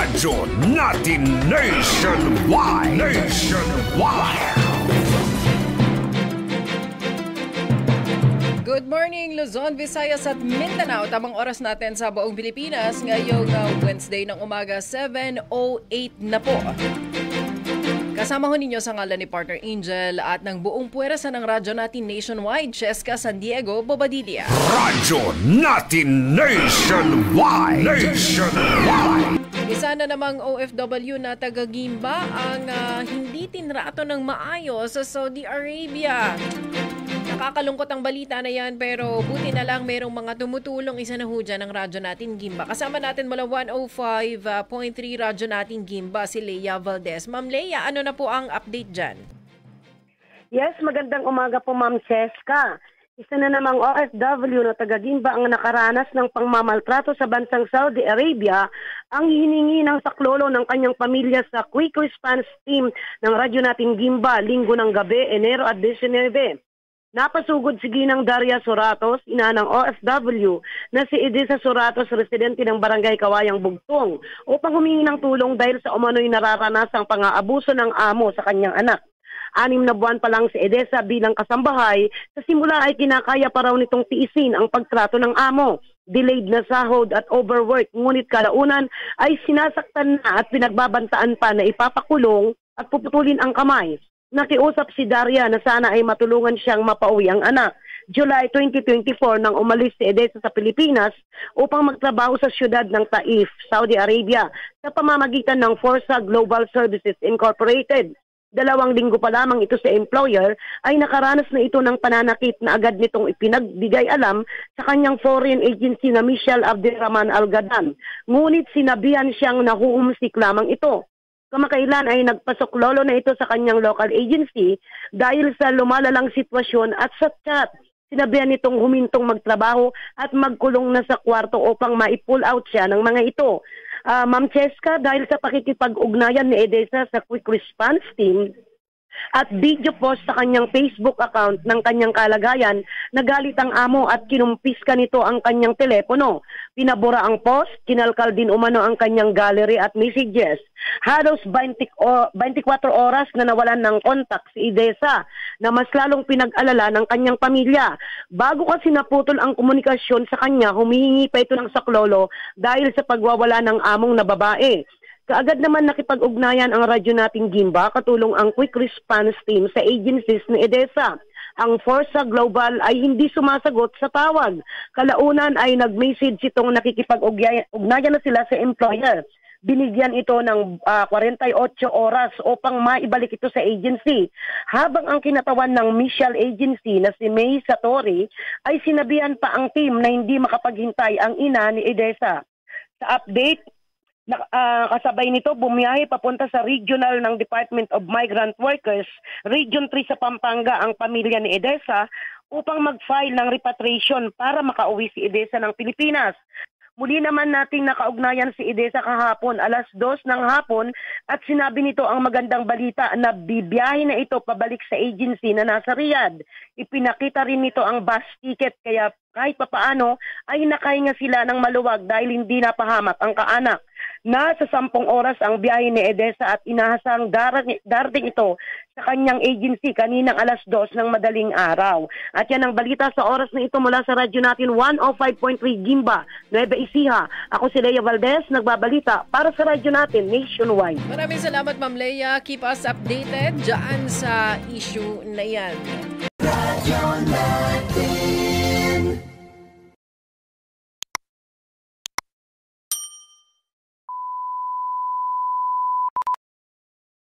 Radyo natin nationwide. Good morning Luzon, Visayas at Mindanao. Tamang oras natin sa buong Pilipinas ngayong Wednesday ng umaga, 7:08 na po. Kasama ho ninyo sa ngalan ni Partner Angel at ng buong puwersa ng radyo natin nationwide, Cheska San Diego, Bobadilla. Radyo natin nationwide. Isa na namang OFW na taga-Gimba ang hindi tinrato ng maayos sa Saudi Arabia. Nakakalungkot ang balita na yan pero buti na lang merong mga tumutulong. Isa na ho dyan ang radyo natin Gimba. Kasama natin mula 105.3 radyo natin Gimba si Leia Valdez. Ma'am Leia, ano na po ang update dyan? Yes, magandang umaga po Ma'am Cheska. Isa na namang OFW na taga-Gimba ang nakaranas ng pangmamaltrato sa bansang Saudi Arabia ang hiningi ng saklolo ng kanyang pamilya sa Quick Response Team ng radyo natin Gimba linggo ng gabi, Enero 19. Napasugod si Ginang Daria Soratos, ina ng OFW, na si Edisa Soratos, residente ng Barangay Kawayang Bugtong, upang humingi ng tulong dahil sa umano'y nararanasang pang-aabuso ng amo sa kanyang anak. 6 na buwan pa lang si Edesa bilang kasambahay, sa simula ay kinakaya pa raw nitong tiisin ang pagtrato ng amo. Delayed na sahod at overwork, ngunit kalaunan ay sinasaktan na at pinagbabantaan pa na ipapakulong at puputulin ang kamay. Nakiusap si Daria na sana ay matulungan siyang mapauwi ang anak. July 2024 nang umalis si Edesa sa Pilipinas upang magtrabaho sa siyudad ng Taif, Saudi Arabia sa pamamagitan ng Forza Global Services Incorporated. 2 linggo pa lamang ito sa employer ay nakaranas na ito ng pananakit na agad nitong ipinagbigay alam sa kanyang foreign agency na Michelle Abderrahman Al-Gadan. Ngunit sinabihan siyang nahuhumsik lamang ito. Kamakailan ay nagpasok lolo na ito sa kanyang local agency dahil sa lumalalang sitwasyon at sa chat. Sinabihan nitong humintong magtrabaho at magkulong na sa kwarto upang ma-pull out siya ng mga ito. Ma'am Cheska, dahil sa pakikipag-ugnayan ni Edesa sa Quick Response Team at video post sa kanyang Facebook account ng kanyang kalagayan, nagalit ang amo at kinumpiska nito ang kanyang telepono. Pinabura ang post, kinalkal din umano ang kanyang gallery at messages. Halos 24 oras na nawalan ng kontak si Edesa na mas lalong pinag-alala ng kanyang pamilya. Bago kasi naputol ang komunikasyon sa kanya, humihingi pa ito ng saklolo dahil sa pagwawala ng among na babae. Kaagad naman nakipag-ugnayan ang radyo nating Gimba, katulong ang Quick Response Team sa agencies ni Edesa. Ang Forza Global ay hindi sumasagot sa tawag. Kalaunan ay nag-message itong nakikipag-ugnayan na sila sa employer. Binigyan ito ng 48 oras upang maibalik ito sa agency. Habang ang kinatawan ng Michelle Agency na si May Satori ay sinabihan pa ang team na hindi makapaghintay ang ina ni Edesa. Sa update, kasabay nito bumiyahe papunta sa regional ng Department of Migrant Workers, Region 3 sa Pampanga ang pamilya ni Edesa upang mag-file ng repatriation para makauwi si Edesa ng Pilipinas. Muli naman nating nakaugnayan si Edesa kahapon, 2:00 ng hapon, at sinabi nito ang magandang balita na bibiyahe na ito pabalik sa agency na nasa Riyadh. Ipinakita rin nito ang bus ticket kaya kahit papaano ay nakahinga sila ng maluwag dahil hindi napahamak ang kaanak. Nasa 10 oras ang biyahe ni Edesa at inahasang darating ito sa kanyang agency kaninang 2:00 ng madaling araw. At yan ang balita sa oras na ito mula sa radyo natin 105.3 Gimba, Nueva Ecija. Ako si Leia Valdez, nagbabalita para sa radyo natin nationwide. Maraming salamat Ma'am Leia. Keep us updated dyan sa issue na yan.